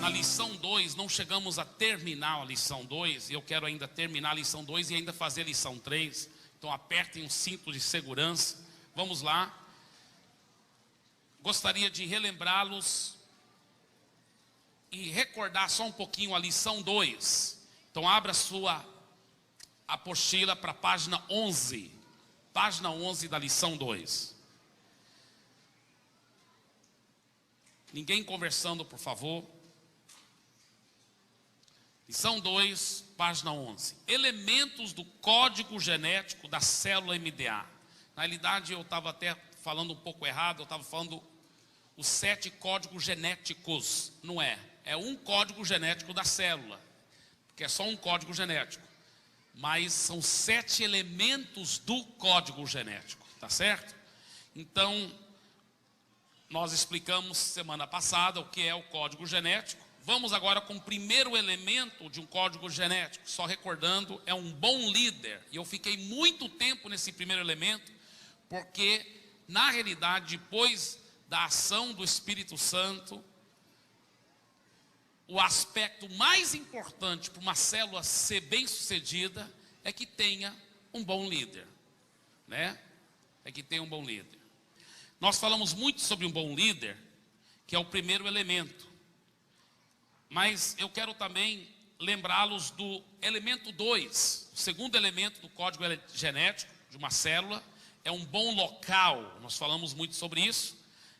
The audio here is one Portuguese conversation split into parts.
na lição 2, não chegamos a terminar a lição 2, e eu quero ainda terminar a lição 2 e ainda fazer a lição 3. Então apertem o cinto de segurança. Vamos lá. Gostaria de relembrá-los e recordar só um pouquinho a lição 2. Então abra sua apostila para a página 11. Página 11 da lição 2. Ninguém conversando, por favor. Lição 2, página 11. Elementos do código genético da célula MDA. Na realidade, eu estava até falando um pouco errado. Eu estava falando os 7 códigos genéticos. Não é. É um código genético da célula. Porque é só um código genético. Mas são 7 elementos do código genético. Tá certo? Então, nós explicamos semana passada o que é o código genético. Vamos agora com o primeiro elemento de um código genético. Só recordando, é um bom líder. E eu fiquei muito tempo nesse primeiro elemento, porque, na realidade, depois da ação do Espírito Santo, o aspecto mais importante para uma célula ser bem-sucedida é que tenha um bom líder, né? É que tenha um bom líder. Nós falamos muito sobre um bom líder, que é o primeiro elemento. Mas eu quero também lembrá-los do elemento 2. O segundo elemento do código genético de uma célula é um bom local. Nós falamos muito sobre isso.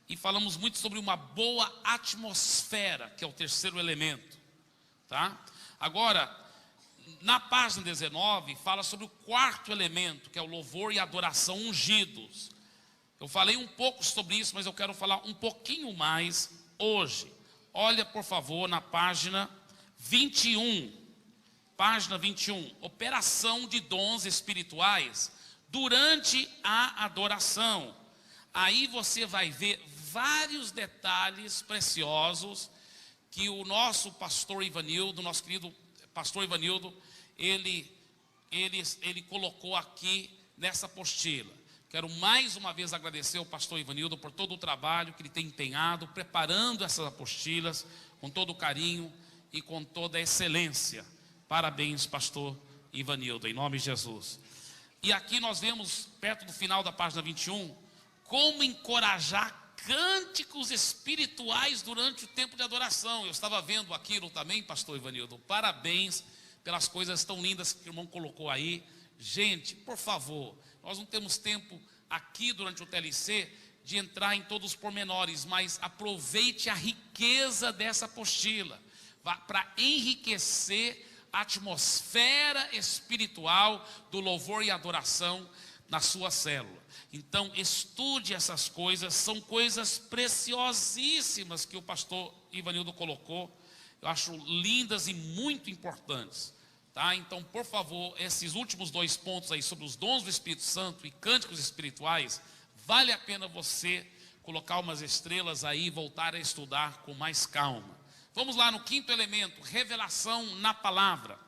E falamos muito sobre uma boa atmosfera, que é o terceiro elemento. Tá? Agora, na página 19, fala sobre o quarto elemento, que é o louvor e adoração ungidos. Eu falei um pouco sobre isso, mas eu quero falar um pouquinho mais hoje. Olha, por favor, na página 21. Página 21. Operação de dons espirituais durante a adoração. Aí você vai ver vários detalhes preciosos que o nosso pastor Ivanildo, nosso querido pastor Ivanildo, ele colocou aqui nessa apostila. Quero mais uma vez agradecer ao pastor Ivanildo por todo o trabalho que ele tem empenhado, preparando essas apostilas com todo o carinho e com toda a excelência. Parabéns, pastor Ivanildo, em nome de Jesus. E aqui nós vemos, perto do final da página 21, como encorajar cânticos espirituais durante o tempo de adoração. Eu estava vendo aquilo também, pastor Ivanildo. Parabéns pelas coisas tão lindas que o irmão colocou aí. Gente, por favor, nós não temos tempo aqui durante o TLC de entrar em todos os pormenores, mas aproveite a riqueza dessa apostila para enriquecer a atmosfera espiritual do louvor e adoração na sua célula. Então, estude essas coisas, são coisas preciosíssimas que o pastor Ivanildo colocou. Eu acho lindas e muito importantes. Tá? Então, por favor, esses últimos 2 pontos aí sobre os dons do Espírito Santo e cânticos espirituais, vale a pena você colocar umas estrelas aí e voltar a estudar com mais calma. Vamos lá no quinto elemento, revelação na palavra.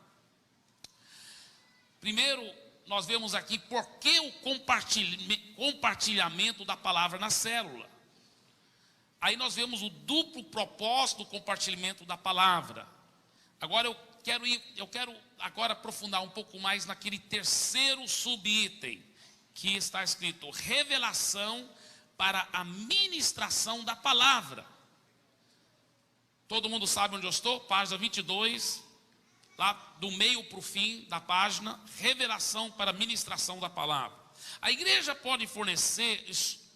Primeiro, nós vemos aqui por que o compartilhamento da palavra na célula. Aí nós vemos o duplo propósito do compartilhamento da palavra. Agora eu quero agora aprofundar um pouco mais naquele terceiro subitem, que está escrito revelação para a ministração da palavra. Todo mundo sabe onde eu estou? Página 22, lá do meio para o fim da página, revelação para a ministração da palavra. A igreja pode fornecer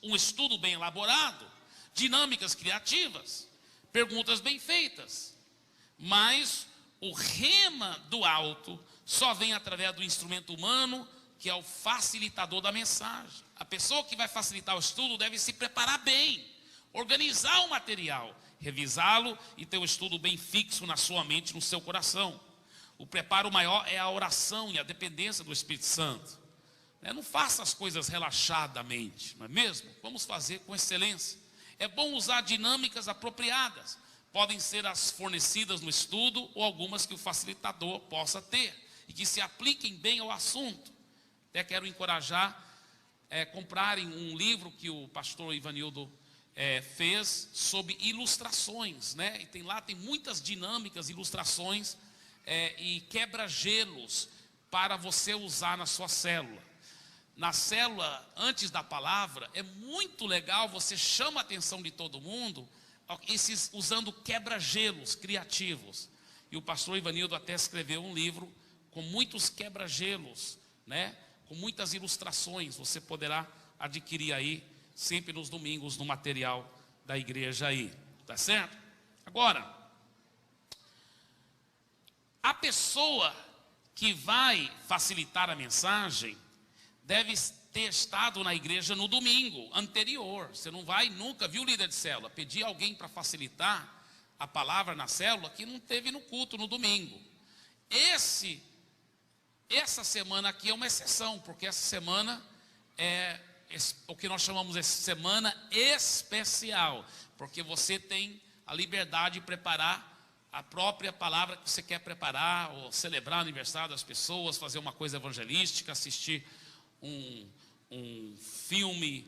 um estudo bem elaborado, dinâmicas criativas, perguntas bem feitas, mas o rema do alto só vem através do instrumento humano, que é o facilitador da mensagem. A pessoa que vai facilitar o estudo deve se preparar bem, organizar o material, revisá-lo e ter o estudo bem fixo na sua mente, no seu coração. O preparo maior é a oração e a dependência do Espírito Santo. Não faça as coisas relaxadamente, não é mesmo? Vamos fazer com excelência. É bom usar dinâmicas apropriadas. Podem ser as fornecidas no estudo ou algumas que o facilitador possa ter e que se apliquem bem ao assunto. Até quero encorajar comprarem um livro que o pastor Ivanildo fez sobre ilustrações, né? E tem muitas dinâmicas, ilustrações e quebra-gelos para você usar na sua célula. Na célula, antes da palavra, é muito legal, você chama a atenção de todo mundo, usando quebra-gelos criativos. E o pastor Ivanildo até escreveu um livro com muitos quebra-gelos, né? Com muitas ilustrações, você poderá adquirir aí, sempre nos domingos, no material da igreja aí, tá certo? Agora, a pessoa que vai facilitar a mensagem deve ter estado na igreja no domingo anterior. Você não vai nunca, viu, líder de célula, pedir alguém para facilitar a palavra na célula que não teve no culto no domingo. Essa semana aqui é uma exceção, porque essa semana é o que nós chamamos de semana especial, porque você tem a liberdade de preparar a própria palavra que você quer preparar, ou celebrar o aniversário das pessoas, fazer uma coisa evangelística, assistir um filme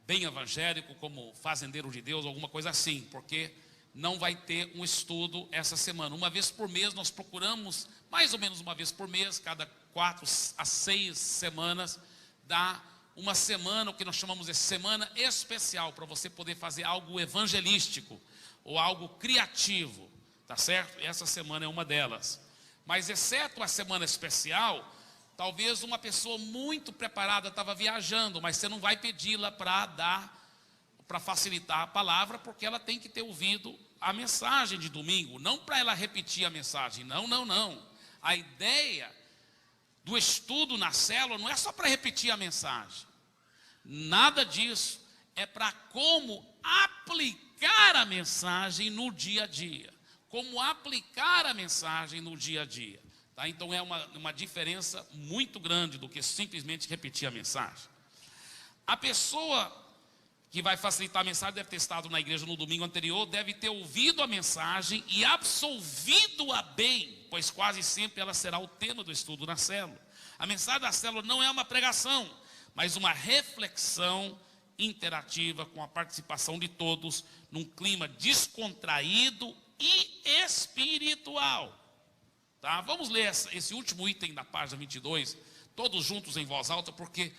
bem evangélico, como Fazendeiro de Deus, alguma coisa assim, porque não vai ter um estudo essa semana. Uma vez por mês nós procuramos, mais ou menos uma vez por mês, cada 4 a 6 semanas, dá uma semana, o que nós chamamos de semana especial, para você poder fazer algo evangelístico, ou algo criativo, tá certo? Essa semana é uma delas. Mas exceto a semana especial, talvez uma pessoa muito preparada estava viajando, mas você não vai pedi-la para facilitar a palavra, porque ela tem que ter ouvido a mensagem de domingo, não para ela repetir a mensagem, não. A ideia do estudo na célula não é só para repetir a mensagem, nada disso, é para como aplicar a mensagem no dia a dia, como aplicar a mensagem no dia a dia, tá? Então é uma diferença muito grande do que simplesmente repetir a mensagem. A pessoa que vai facilitar a mensagem deve ter estado na igreja no domingo anterior, deve ter ouvido a mensagem e absolvido-a bem, pois quase sempre ela será o tema do estudo na célula. A mensagem da célula não é uma pregação, mas uma reflexão interativa com a participação de todos, num clima descontraído e espiritual. Tá? Vamos ler esse último item da página 22, todos juntos em voz alta, porque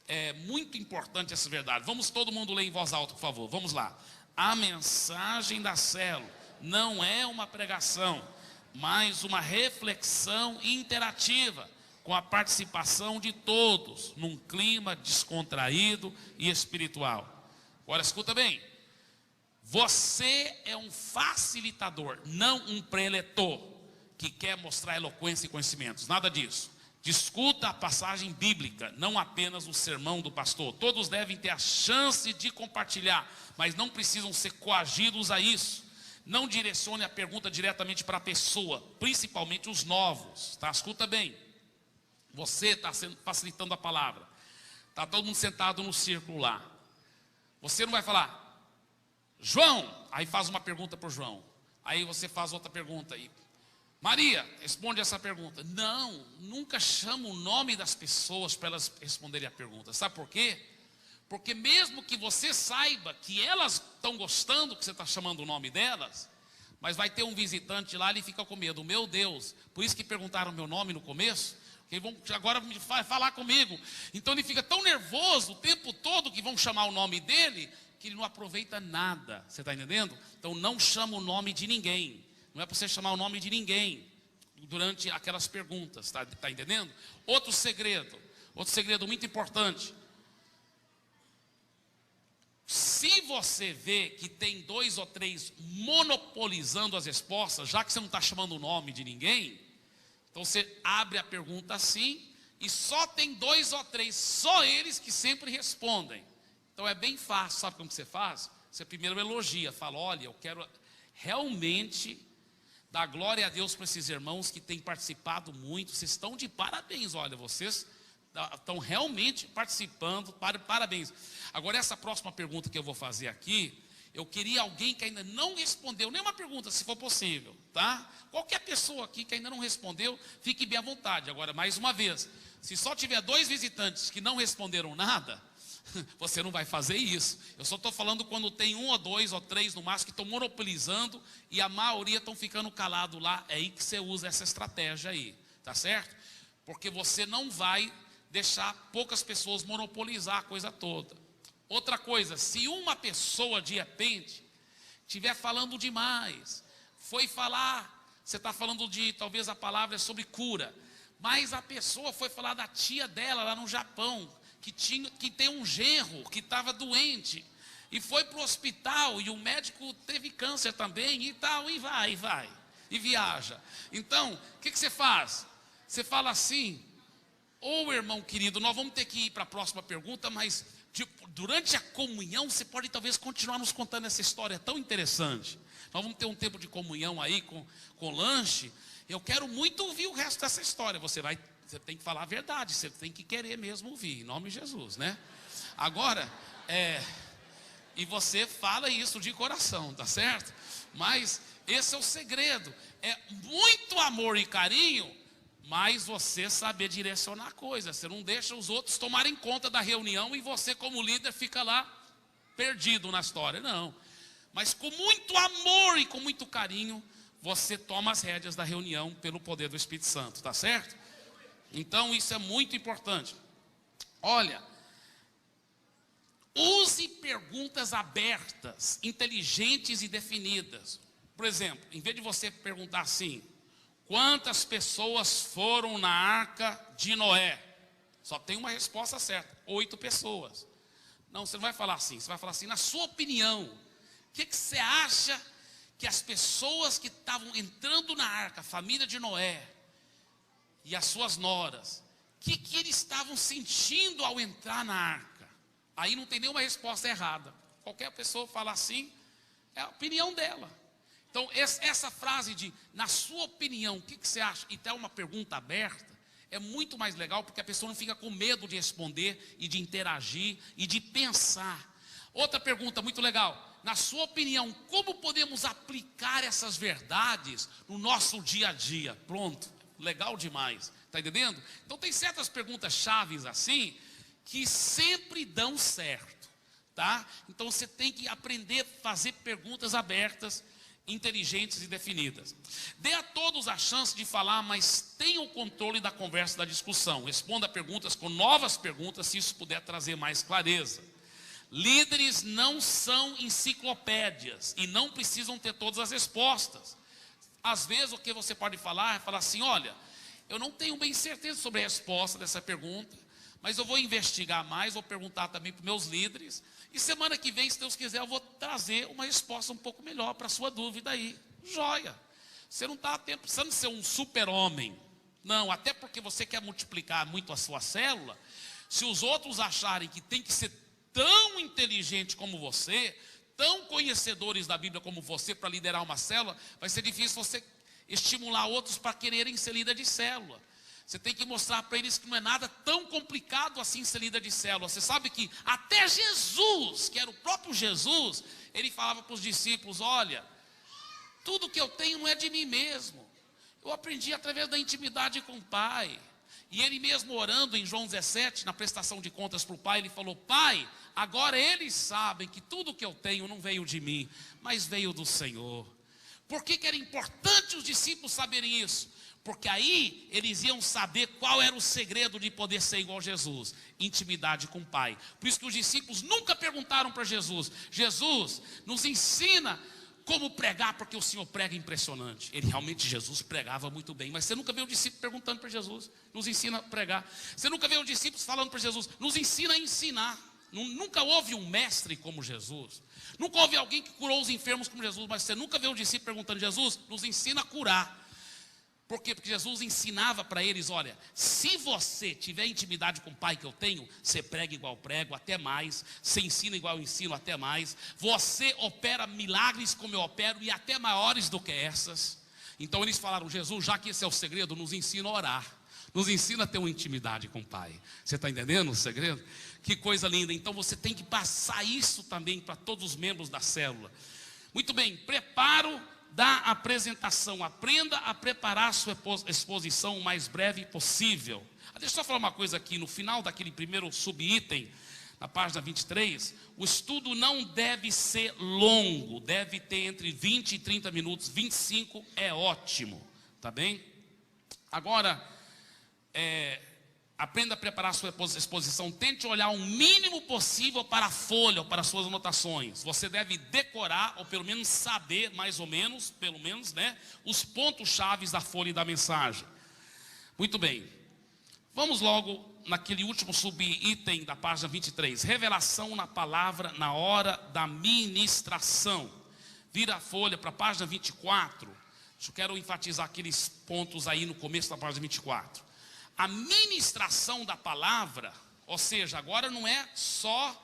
é muito importante essa verdade. Vamos todo mundo ler em voz alta, por favor. Vamos lá. A mensagem da célula não é uma pregação, mas uma reflexão interativa, com a participação de todos, num clima descontraído e espiritual. Agora escuta bem. Você é um facilitador, não um preletor, que quer mostrar eloquência e conhecimentos. Nada disso. Discuta a passagem bíblica, não apenas o sermão do pastor. Todos devem ter a chance de compartilhar, mas não precisam ser coagidos a isso. Não direcione a pergunta diretamente para a pessoa, principalmente os novos, tá? Escuta bem, você está facilitando a palavra, está todo mundo sentado no círculo lá. Você não vai falar, João, aí faz uma pergunta para o João, aí você faz outra pergunta aí. Maria, responde essa pergunta. Não, nunca chama o nome das pessoas para elas responderem a pergunta. Sabe por quê? Porque mesmo que você saiba que elas estão gostando que você está chamando o nome delas, mas vai ter um visitante lá, ele fica com medo. Meu Deus, por isso que perguntaram meu nome no começo, que vão agora falar comigo. Então ele fica tão nervoso o tempo todo que vão chamar o nome dele, que ele não aproveita nada. Você está entendendo? Então não chama o nome de ninguém. Não é para você chamar o nome de ninguém durante aquelas perguntas, tá entendendo? Outro segredo muito importante. Se você vê que tem 2 ou 3 monopolizando as respostas, já que você não está chamando o nome de ninguém, então você abre a pergunta assim, e só tem 2 ou 3, só eles que sempre respondem. Então é bem fácil, sabe como você faz? Você primeiro elogia, fala, olha, eu quero realmente dar glória a Deus para esses irmãos que têm participado muito, vocês estão de parabéns, olha, vocês estão realmente participando, parabéns. Agora essa próxima pergunta que eu vou fazer aqui, eu queria alguém que ainda não respondeu nenhuma pergunta, se for possível, tá? Qualquer pessoa aqui que ainda não respondeu, fique bem à vontade. Agora, mais uma vez, se só tiver 2 visitantes que não responderam nada, Você não vai fazer isso. Eu só estou falando quando tem 1 ou 2 ou 3 no máximo que estão monopolizando e a maioria estão ficando calado lá. É aí que você usa essa estratégia aí, tá certo? Porque você não vai deixar poucas pessoas monopolizar a coisa toda. Outra coisa, se uma pessoa de repente estiver falando demais, foi falar, você está falando de, talvez a palavra é sobre cura, mas a pessoa foi falar da tia dela lá no Japão, que tem um genro que estava doente, e foi para o hospital, e o médico teve câncer também, e tal, e vai, e viaja. Então, o que você faz? Você fala assim: ô irmão querido, nós vamos ter que ir para a próxima pergunta, mas durante a comunhão, você pode talvez continuar nos contando essa história tão interessante. Nós vamos ter um tempo de comunhão aí com lanche. Eu quero muito ouvir o resto dessa história. Você tem que falar a verdade, você tem que querer mesmo ouvir, em nome de Jesus, né? Agora, e você fala isso de coração, tá certo? Mas esse é o segredo, é muito amor e carinho, mas você saber direcionar a coisa. Você não deixa os outros tomarem conta da reunião e você como líder fica lá perdido na história, não. Mas com muito amor e com muito carinho, você toma as rédeas da reunião pelo poder do Espírito Santo, tá certo? Então isso é muito importante. Olha, use perguntas abertas, inteligentes e definidas. Por exemplo, em vez de você perguntar assim: quantas pessoas foram na arca de Noé? Só tem uma resposta certa: 8 pessoas. Não, você não vai falar assim, você vai falar assim: na sua opinião, o que você acha que as pessoas que estavam entrando na arca, a família de Noé e as suas noras, o que eles estavam sentindo ao entrar na arca? Aí não tem nenhuma resposta errada. Qualquer pessoa fala assim, é a opinião dela. Então essa frase de, na sua opinião, o que você acha? E tem uma pergunta aberta, é muito mais legal, porque a pessoa não fica com medo de responder e de interagir e de pensar. Outra pergunta muito legal: na sua opinião, como podemos aplicar essas verdades no nosso dia a dia? Pronto, legal demais, está entendendo? Então tem certas perguntas chaves assim, que sempre dão certo, tá? Então você tem que aprender a fazer perguntas abertas, inteligentes e definidas. Dê a todos a chance de falar, mas tenha o controle da conversa, da discussão. Responda perguntas com novas perguntas, se isso puder trazer mais clareza. Líderes não são enciclopédias e não precisam ter todas as respostas. Às vezes o que você pode falar é falar assim: olha, eu não tenho bem certeza sobre a resposta dessa pergunta, mas eu vou investigar mais, vou perguntar também para os meus líderes, e semana que vem, se Deus quiser, eu vou trazer uma resposta um pouco melhor para a sua dúvida aí. Joia! Você não está precisando ser um super-homem, não, até porque você quer multiplicar muito a sua célula. Se os outros acharem que tem que ser tão inteligente como você, tão conhecedores da Bíblia como você para liderar uma célula, vai ser difícil você estimular outros para quererem ser líder de célula. Você tem que mostrar para eles que não é nada tão complicado assim ser líder de célula. Você sabe que até Jesus, que era o próprio Jesus, ele falava para os discípulos: olha, tudo que eu tenho não é de mim mesmo, eu aprendi através da intimidade com o Pai. E ele mesmo orando em João 17, na prestação de contas para o Pai, ele falou: Pai, agora eles sabem que tudo que eu tenho não veio de mim, mas veio do Senhor. Por que era importante os discípulos saberem isso? Porque aí eles iam saber qual era o segredo de poder ser igual a Jesus: intimidade com o Pai. Por isso que os discípulos nunca perguntaram para Jesus: Jesus, nos ensina como pregar, porque o Senhor prega impressionante. Realmente Jesus pregava muito bem, mas você nunca vê o discípulo perguntando para Jesus: nos ensina a pregar. Você nunca vê os discípulos falando para Jesus: nos ensina a ensinar. Nunca houve um mestre como Jesus, nunca houve alguém que curou os enfermos como Jesus, mas você nunca vê o discípulo perguntando: Jesus, nos ensina a curar. Por quê? Porque Jesus ensinava para eles: olha, se você tiver intimidade com o Pai que eu tenho, você prega igual eu prego, até mais. Você ensina igual eu ensino, até mais. Você opera milagres como eu opero, e até maiores do que essas. Então eles falaram: Jesus, já que esse é o segredo, nos ensina a orar, nos ensina a ter uma intimidade com o Pai. Você está entendendo o segredo? Que coisa linda. Então você tem que passar isso também para todos os membros da célula. Muito bem, preparo da apresentação. Aprenda a preparar a sua exposição o mais breve possível. Deixa eu só falar uma coisa aqui, no final daquele primeiro subitem, na página 23, o estudo não deve ser longo, deve ter entre 20 e 30 minutos, 25 é ótimo, tá bem? Agora, aprenda a preparar a sua exposição, tente olhar o mínimo possível para a folha, ou para as suas anotações. Você deve decorar, ou pelo menos saber, mais ou menos, pelo menos, né, os pontos chaves da folha e da mensagem. Muito bem, vamos logo naquele último subitem da página 23, revelação na palavra na hora da ministração. Vira a folha para a página 24, eu quero enfatizar aqueles pontos aí no começo da página 24. A ministração da palavra, ou seja, agora não é só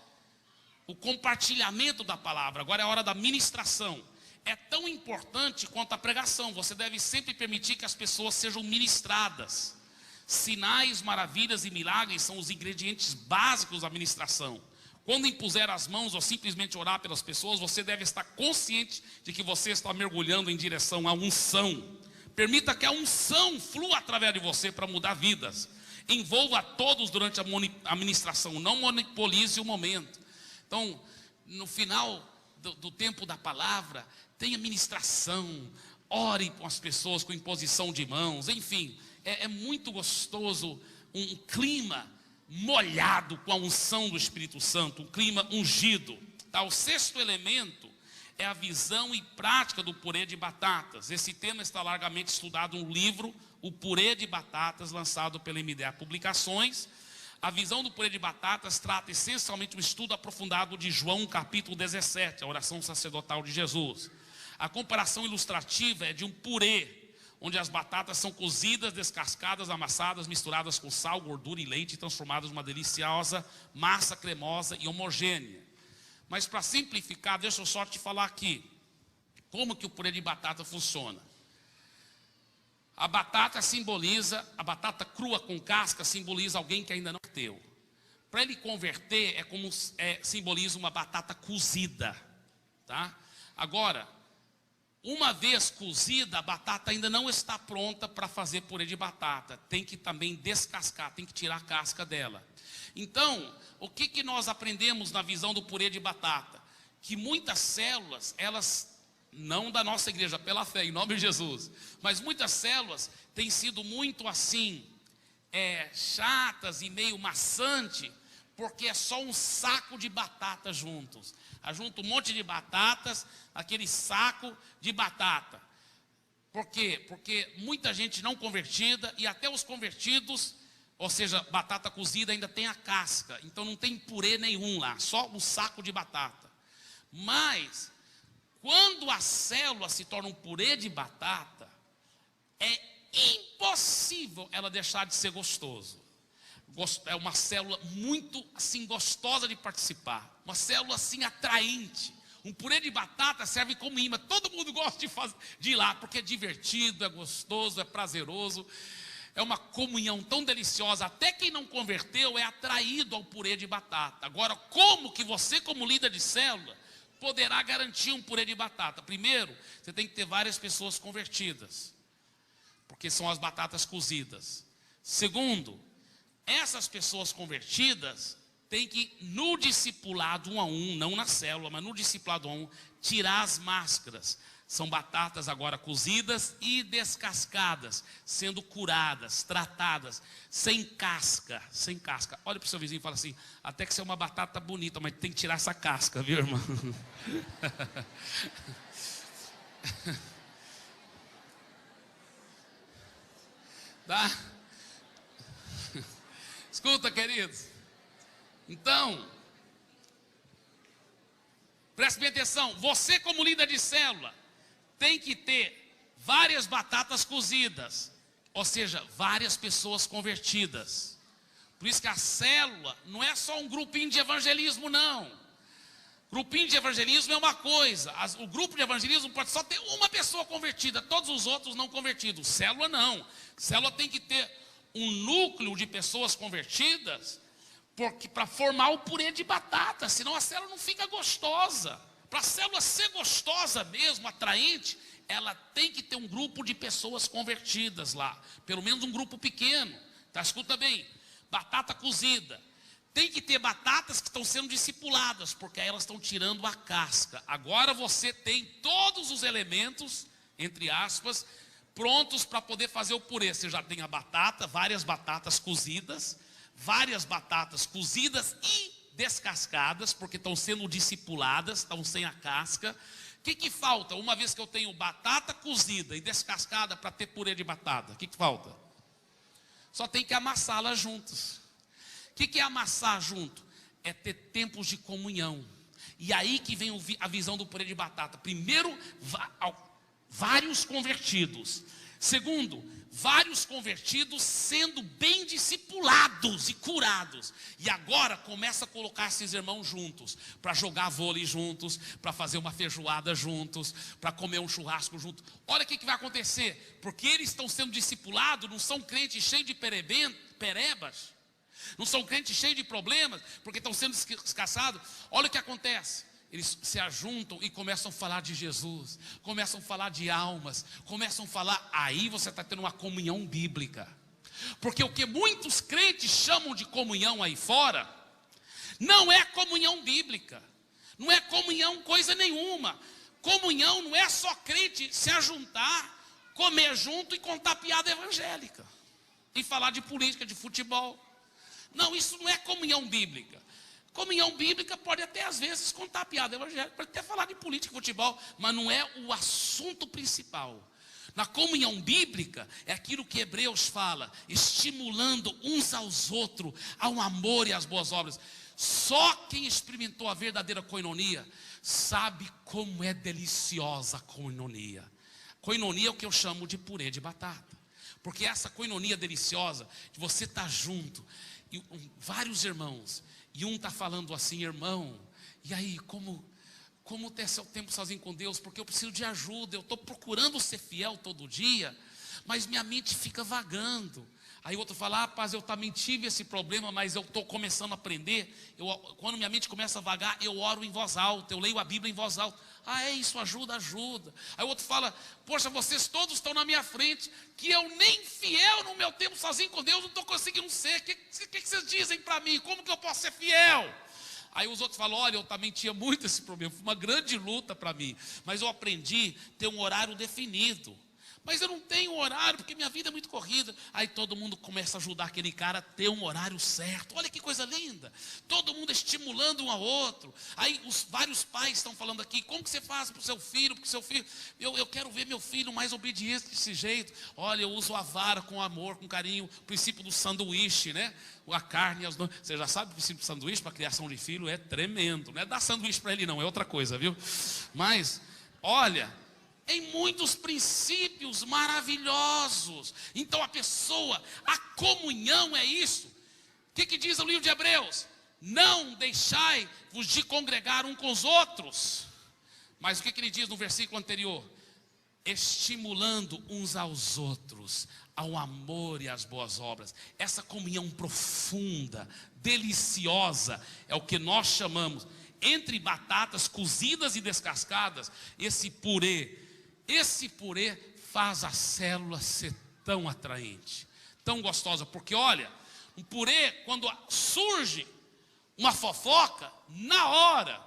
o compartilhamento da palavra, agora é a hora da ministração. É tão importante quanto a pregação, você deve sempre permitir que as pessoas sejam ministradas. Sinais, maravilhas e milagres são os ingredientes básicos da ministração. Quando impuser as mãos ou simplesmente orar pelas pessoas, você deve estar consciente de que você está mergulhando em direção à unção. Permita que a unção flua através de você para mudar vidas. Envolva a todos durante a ministração, não monopolize o momento. Então, no final do tempo da palavra, tenha ministração, ore com as pessoas com imposição de mãos, enfim. É muito gostoso um clima molhado com a unção do Espírito Santo, um clima ungido. Tá? O sexto elemento é a visão e prática do purê de batatas. Esse tema está largamente estudado no livro O Purê de Batatas, lançado pela MDA Publicações. A visão do purê de batatas trata essencialmente um estudo aprofundado de João capítulo 17, a oração sacerdotal de Jesus. A comparação ilustrativa é de um purê, onde as batatas são cozidas, descascadas, amassadas, misturadas com sal, gordura e leite, e transformadas numa deliciosa massa cremosa e homogênea. Mas para simplificar, deixa eu só te falar aqui, como que o purê de batata funciona. A batata crua com casca simboliza alguém que ainda não converteu. Para ele converter, simboliza uma batata cozida, tá? Agora, uma vez cozida, a batata ainda não está pronta para fazer purê de batata. Tem que também descascar, tem que tirar a casca dela. Então, o que nós aprendemos na visão do purê de batata? Que muitas células, elas, não da nossa igreja, pela fé, em nome de Jesus, mas muitas células têm sido muito assim, chatas e meio maçante, porque é só um saco de batata juntos. Ajunta um monte de batatas, aquele saco de batata. Por quê? Porque muita gente não convertida, e até os convertidos, ou seja, batata cozida ainda tem a casca, então não tem purê nenhum lá, só um saco de batata. Mas, quando a célula se torna um purê de batata, é impossível ela deixar de ser gostoso. É uma célula muito assim gostosa de participar, uma célula assim atraente. Um purê de batata serve como imã, todo mundo gosta de ir lá, porque é divertido, é gostoso, é prazeroso. É uma comunhão tão deliciosa, até quem não converteu é atraído ao purê de batata. Agora, como que você, como líder de célula, poderá garantir um purê de batata? Primeiro, você tem que ter várias pessoas convertidas, porque são as batatas cozidas. Segundo, essas pessoas convertidas têm que, no discipulado 1 a 1, não na célula, mas no discipulado 1 a 1, tirar as máscaras. São batatas agora cozidas e descascadas, sendo curadas, tratadas, sem casca, sem casca. Olha para o seu vizinho e fala assim: até que você é uma batata bonita, mas tem que tirar essa casca, viu, irmão? Tá? Escuta, queridos. Então, preste bem atenção. Você, como líder de célula, tem que ter várias batatas cozidas, ou seja, várias pessoas convertidas. Por isso que a célula não é só um grupinho de evangelismo, não. Grupinho de evangelismo é uma coisa. O grupo de evangelismo pode só ter uma pessoa convertida, todos os outros não convertidos. Célula não. Célula tem que ter um núcleo de pessoas convertidas, porque para formar o purê de batata, senão a célula não fica gostosa. Para a célula ser gostosa mesmo, atraente, ela tem que ter um grupo de pessoas convertidas lá, pelo menos um grupo pequeno. Tá? Escuta bem, batata cozida Tem que ter batatas que estão sendo discipuladas, porque aí elas estão tirando a casca. Agora você tem todos os elementos, entre aspas, prontos para poder fazer o purê. Você já tem a batata, várias batatas cozidas e descascadas, porque estão sendo discipuladas, estão sem a casca. O que falta? Uma vez que eu tenho batata cozida e descascada para ter purê de batata, o que falta? Só tem que amassá-las juntos. O que é amassar junto? É ter tempos de comunhão. E aí que vem a visão do purê de batata. Primeiro, vários convertidos. Segundo, vários convertidos sendo bem discipulados e curados. E agora começa a colocar esses irmãos juntos, para jogar vôlei juntos, para fazer uma feijoada juntos, para comer um churrasco juntos. Olha o que vai acontecer, porque eles estão sendo discipulados, não são crentes cheios de perebas, não são crentes cheios de problemas, porque estão sendo descasados. Olha o que acontece. Eles se ajuntam e começam a falar de Jesus, começam a falar de almas, começam a falar, aí você está tendo uma comunhão bíblica. Porque o que muitos crentes chamam de comunhão aí fora, não é comunhão bíblica, não é comunhão coisa nenhuma. Comunhão não é só crente se ajuntar, comer junto e contar piada evangélica, e falar de política, de futebol. Não, isso não é comunhão bíblica. Comunhão bíblica pode até às vezes contar piada evangélica, pode até falar de política, futebol, mas não é o assunto principal. Na comunhão bíblica é aquilo que Hebreus fala, estimulando uns aos outros ao amor e às boas obras. Só quem experimentou a verdadeira koinonia sabe como é deliciosa a koinonia. Koinonia é o que eu chamo de purê de batata, porque essa koinonia deliciosa de você estar junto e vários irmãos. E um está falando assim, irmão, e aí, como ter seu tempo sozinho com Deus? Porque eu preciso de ajuda, eu estou procurando ser fiel todo dia, mas minha mente fica vagando. Aí o outro fala, rapaz, eu também tive esse problema, mas eu estou começando a aprender. Quando minha mente começa a vagar, eu oro em voz alta, eu leio a Bíblia em voz alta. Isso ajuda. Aí o outro fala, poxa, vocês todos estão na minha frente, que eu nem fiel no meu tempo sozinho com Deus, não estou conseguindo ser. O que vocês dizem para mim? Como que eu posso ser fiel? Aí os outros falam, olha, eu também tinha muito esse problema, foi uma grande luta para mim, mas eu aprendi a ter um horário definido. Mas eu não tenho horário, porque minha vida é muito corrida. Aí todo mundo começa a ajudar aquele cara a ter um horário certo. Olha que coisa linda. Todo mundo estimulando um ao outro. Aí os vários pais estão falando aqui, como que você faz para o seu filho? Porque seu filho, eu quero ver meu filho mais obediente desse jeito. Olha, eu uso a vara com amor, com carinho. O princípio do sanduíche, né? A carne, você já sabe o princípio do sanduíche para a criação de filho é tremendo. Não é dar sanduíche para ele não, é outra coisa, viu? Mas, olha, em muitos princípios maravilhosos. Então a comunhão é isso. O que diz o livro de Hebreus? Não deixai-vos de congregar um com os outros. Mas o que ele diz no versículo anterior? Estimulando uns aos outros, ao amor e às boas obras. Essa comunhão profunda, deliciosa, é o que nós chamamos, entre batatas cozidas e descascadas, esse purê faz a célula ser tão atraente, tão gostosa. Porque olha, um purê, quando surge uma fofoca, na hora,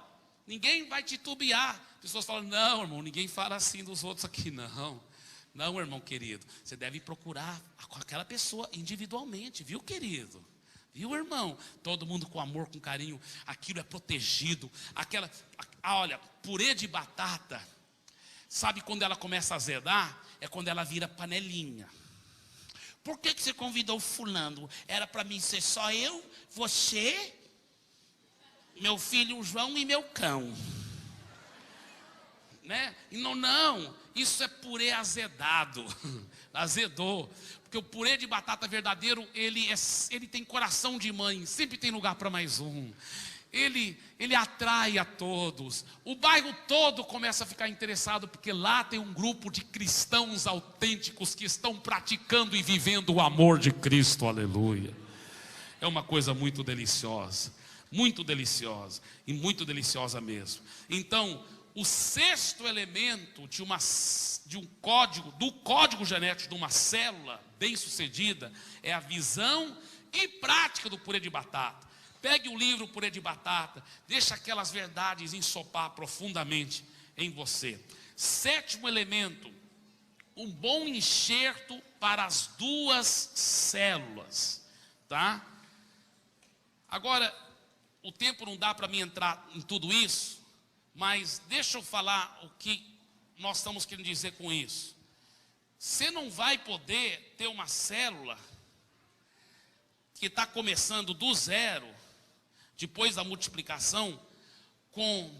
ninguém vai titubear. Pessoas falam, não, irmão, ninguém fala assim dos outros aqui. Não, irmão querido, você deve procurar aquela pessoa individualmente, viu, querido? Viu, irmão? Todo mundo com amor, com carinho, aquilo é protegido. Olha, purê de batata, sabe quando ela começa a azedar? É quando ela vira panelinha. Por que você convidou o fulano? Era para mim ser só eu, você, meu filho João e meu cão. Né? E não, isso é purê azedado. Azedou. Porque o purê de batata verdadeiro, ele tem coração de mãe, sempre tem lugar para mais um. Ele atrai a todos. O bairro todo começa a ficar interessado, porque lá tem um grupo de cristãos autênticos que estão praticando e vivendo o amor de Cristo, aleluia. É uma coisa muito deliciosa e muito deliciosa mesmo. Então, o sexto elemento do código genético de uma célula bem sucedida é a visão e prática do purê de batata. Pegue o livro Purê de Batata, deixa aquelas verdades ensopar profundamente em você. Sétimo elemento, um bom enxerto para as duas células, tá? Agora, o tempo não dá para mim entrar em tudo isso, mas deixa eu falar o que nós estamos querendo dizer com isso. Você não vai poder ter uma célula que está começando do zero, depois da multiplicação, com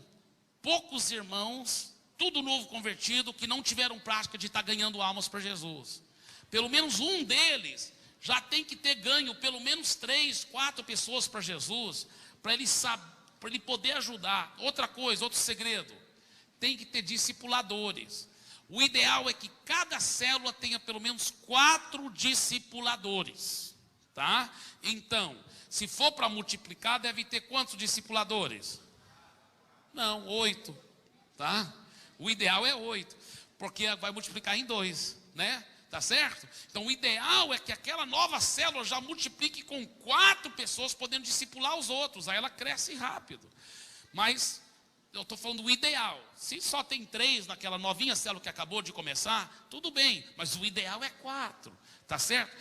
poucos irmãos, tudo novo convertido, que não tiveram prática de estar ganhando almas para Jesus. Pelo menos um deles já tem que ter ganho pelo menos 3, 4 pessoas para Jesus, para ele poder ajudar. Outra coisa, outro segredo, tem que ter discipuladores. O ideal é que cada célula tenha pelo menos 4 discipuladores, tá? Então, se for para multiplicar, deve ter quantos discipuladores? Não, 8, tá? O ideal é 8, porque vai multiplicar em 2, né? Tá certo? Então o ideal é que aquela nova célula já multiplique com 4 pessoas, podendo discipular os outros, aí ela cresce rápido. Mas eu estou falando do ideal. Se só tem 3 naquela novinha célula que acabou de começar, tudo bem, mas o ideal é 4, tá certo?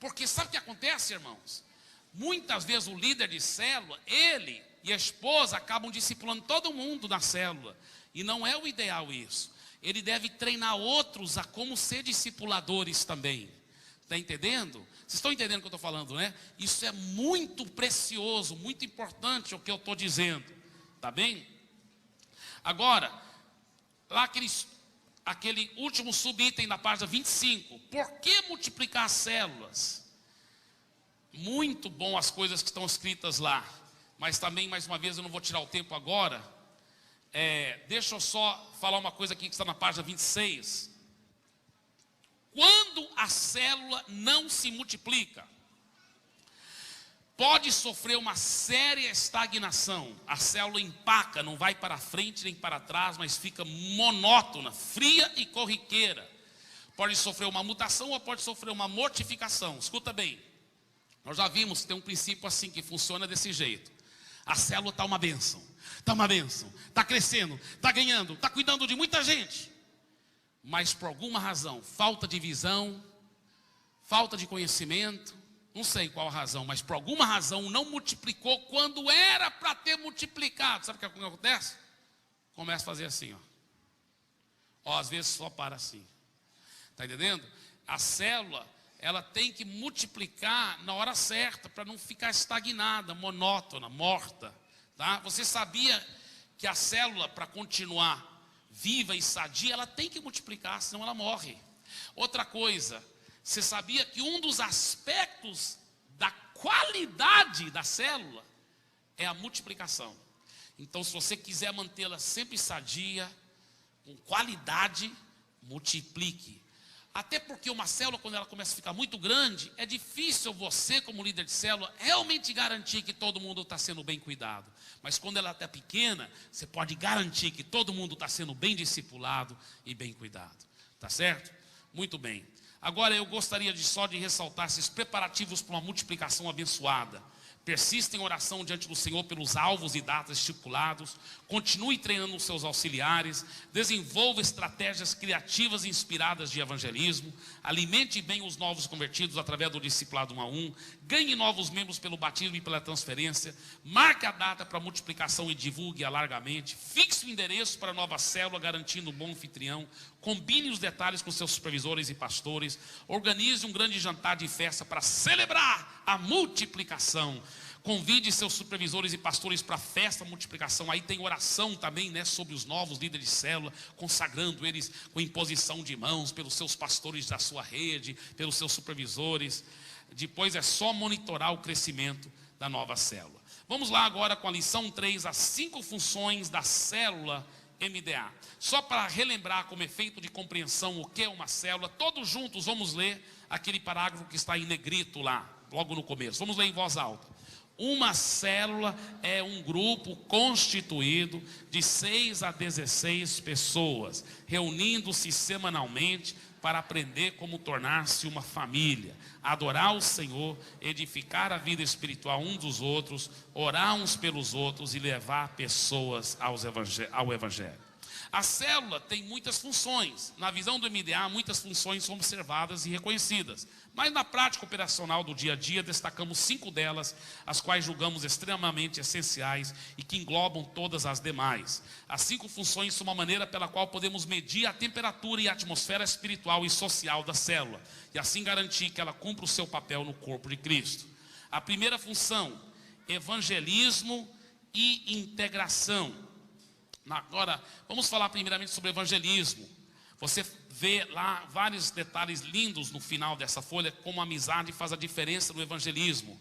Porque sabe o que acontece, irmãos? Muitas vezes o líder de célula, ele e a esposa acabam discipulando todo mundo na célula, e não é o ideal isso. Ele deve treinar outros a como ser discipuladores também. Está entendendo? Vocês estão entendendo o que eu estou falando, né? Isso é muito precioso, muito importante o que eu estou dizendo. Tá bem? Agora, lá aquele último subitem da página 25. Por que multiplicar as células? Muito bom as coisas que estão escritas lá. Mas também, mais uma vez, eu não vou tirar o tempo agora. Deixa eu só falar uma coisa aqui que está na página 26. Quando a célula não se multiplica, pode sofrer uma séria estagnação. A célula empaca, não vai para frente nem para trás, mas fica monótona, fria e corriqueira. Pode sofrer uma mutação ou pode sofrer uma mortificação. Escuta bem, nós já vimos que tem um princípio assim que funciona desse jeito. A célula está uma bênção, está crescendo, está ganhando, está cuidando de muita gente. Mas por alguma razão, falta de visão, falta de conhecimento, não sei qual a razão, mas por alguma razão não multiplicou quando era para ter multiplicado. Sabe o que acontece? Começa a fazer assim, ó, às vezes só para assim. Está entendendo? A célula, ela tem que multiplicar na hora certa, para não ficar estagnada, monótona, morta. Tá? Você sabia que a célula, para continuar viva e sadia, ela tem que multiplicar, senão ela morre. Outra coisa, você sabia que um dos aspectos da qualidade da célula é a multiplicação. Então, se você quiser mantê-la sempre sadia, com qualidade, multiplique. Até porque uma célula, quando ela começa a ficar muito grande, é difícil você, como líder de célula, realmente garantir que todo mundo está sendo bem cuidado. Mas quando ela está pequena, você pode garantir que todo mundo está sendo bem discipulado e bem cuidado. Tá certo? Muito bem. Agora eu gostaria só de ressaltar esses preparativos para uma multiplicação abençoada. Persista em oração diante do Senhor pelos alvos e datas estipulados. Continue treinando os seus auxiliares. Desenvolva estratégias criativas e inspiradas de evangelismo. Alimente bem os novos convertidos através do discipulado 1 a 1. Ganhe novos membros pelo batismo e pela transferência. Marque a data para multiplicação e divulgue-a largamente. Fixe o endereço para a nova célula, garantindo um bom anfitrião. Combine os detalhes com seus supervisores e pastores. Organize um grande jantar de festa para celebrar a multiplicação. Convide seus supervisores e pastores para a festa da multiplicação. Aí tem oração também, né, sobre os novos líderes de célula, consagrando eles com imposição de mãos pelos seus pastores da sua rede, pelos seus supervisores. Depois é só monitorar o crescimento da nova célula. Vamos lá agora com a lição 3, as 5 funções da célula MDA. Só para relembrar como efeito de compreensão o que é uma célula, todos juntos vamos ler aquele parágrafo que está em negrito lá, logo no começo. Vamos ler em voz alta. Uma célula é um grupo constituído de 6 a 16 pessoas, reunindo-se semanalmente para aprender como tornar-se uma família, adorar o Senhor, edificar a vida espiritual uns dos outros, orar uns pelos outros e levar pessoas ao Evangelho. A célula tem muitas funções. Na visão do MDA, muitas funções são observadas e reconhecidas. Mas na prática operacional do dia a dia, destacamos 5 delas, as quais julgamos extremamente essenciais e que englobam todas as demais. As 5 funções são uma maneira pela qual podemos medir a temperatura e a atmosfera espiritual e social da célula, e assim garantir que ela cumpra o seu papel no corpo de Cristo. A primeira função, evangelismo e integração. Agora, vamos falar primeiramente sobre evangelismo. Você vê lá vários detalhes lindos no final dessa folha, como a amizade faz a diferença no evangelismo.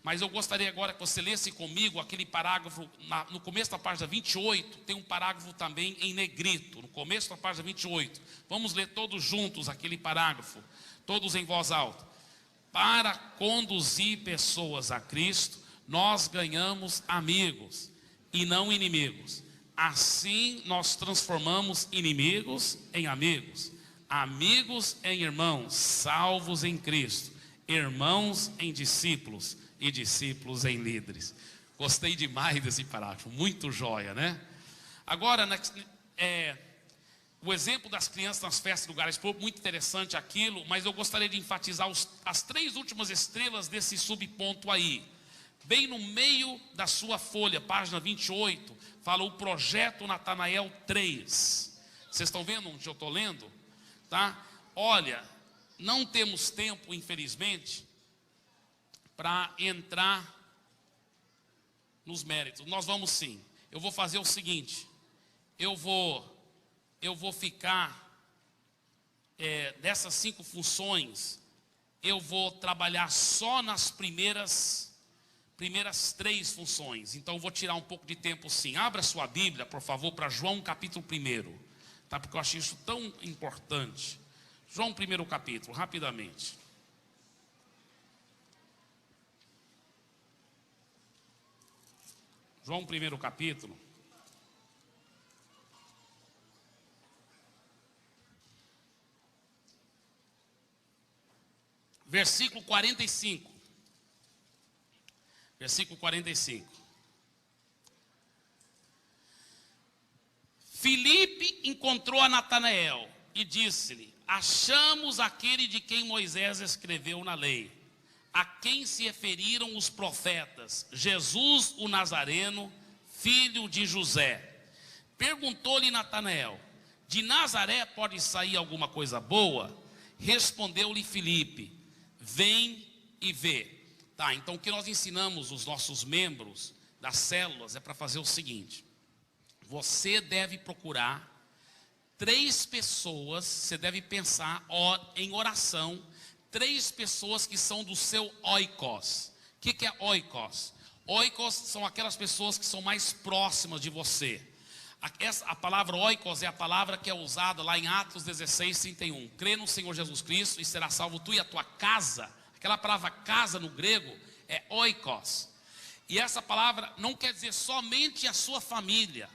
Mas eu gostaria agora que você lesse comigo aquele parágrafo, no começo da página 28, tem um parágrafo também em negrito, no começo da página 28. Vamos ler todos juntos aquele parágrafo, todos em voz alta. Para conduzir pessoas a Cristo, nós ganhamos amigos e não inimigos. Assim nós transformamos inimigos em amigos, amigos em irmãos, salvos em Cristo, irmãos em discípulos e discípulos em líderes. Gostei demais desse parágrafo, muito joia, né? Agora, o exemplo das crianças nas festas de lugares públicos, muito interessante aquilo, mas eu gostaria de enfatizar as 3 últimas estrelas desse subponto aí. Bem no meio da sua folha, página 28, fala o projeto Natanael 3. Vocês estão vendo onde eu estou lendo? Tá? Olha, não temos tempo, infelizmente, para entrar nos méritos. Nós vamos sim. Eu vou fazer o seguinte. Eu vou ficar, dessas 5 funções, eu vou trabalhar só nas primeiras 3 funções. Então eu vou tirar um pouco de tempo sim. Abra sua Bíblia, por favor, para João capítulo 1, tá? Porque eu achei isso tão importante. João 1 capítulo, rapidamente. João 1 capítulo. Versículo 45. Versículo 45. Filipe encontrou a Natanael e disse-lhe: achamos aquele de quem Moisés escreveu na lei, a quem se referiram os profetas, Jesus o Nazareno, filho de José. Perguntou-lhe Natanael: de Nazaré pode sair alguma coisa boa? Respondeu-lhe Filipe: vem e vê. Tá, então o que nós ensinamos os nossos membros das células é para fazer o seguinte: você deve procurar 3 pessoas, você deve pensar em oração, 3 pessoas que são do seu oikos. O que é oikos? Oikos são aquelas pessoas que são mais próximas de você. A palavra oikos é a palavra que é usada lá em Atos 16:31. Crê no Senhor Jesus Cristo e será salvo tu e a tua casa. Aquela palavra casa no grego é oikos. E essa palavra não quer dizer somente a sua família,